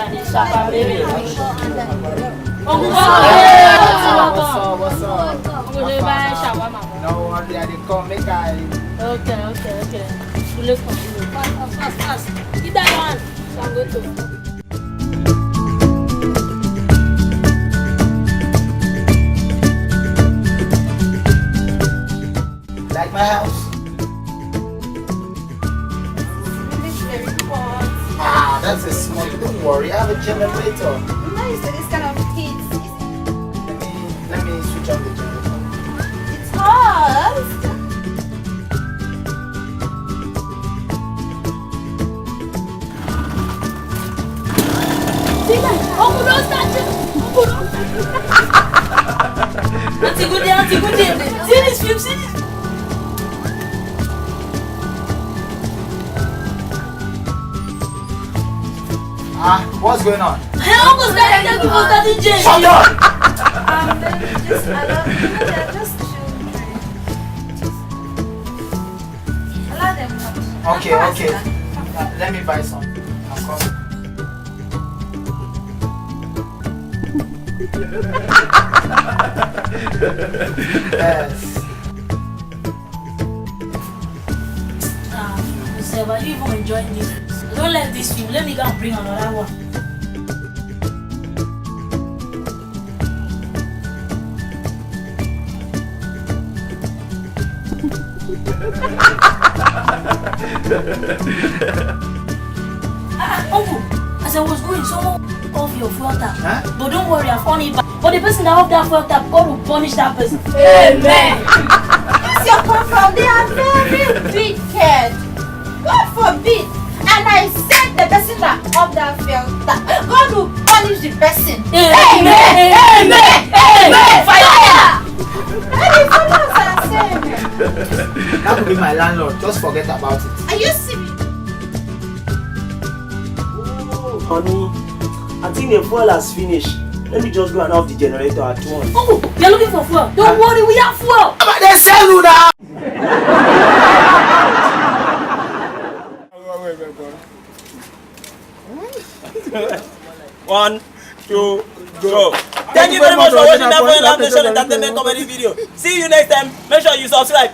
What's up? No worry, I didn't come make I. Okay. You look fast. Eat that one. So I'm going to. Like my house? That's a small. Don't worry, I have a generator. No, it's kind of heat. Let me switch on the generator. It's hot. Uncle, don't start it. Auntie, good day. See this film, see this. What's going on? Hey, Uncle, start it. Shut up! They're just children. Allow them to. Okay. Let me buy some. I'm coming. Yes. Joseph, are you even enjoying this? Don't let this film. Let me go and bring another one. Uncle, as I was going, someone off your fuel tap. Huh? But don't worry, I found it back. But the person that off that fuel tap, God will punish that person. Amen. It's your control. They are very wicked. God forbid. And I said the person that off that filter, God will punish the person. Amen. Fire. Any followers are saying. That will be my landlord. Just forget about it. Are you serious? Honey, I think the fuel has finished. Let me just go and off the generator at once. Uncle, you're looking for fuel. Don't worry, we have fuel. But they sell you now. Wait. 1, 2, go. Thank you very much for watching that Nation Entertainment Comedy video. See you next time. Make sure you subscribe.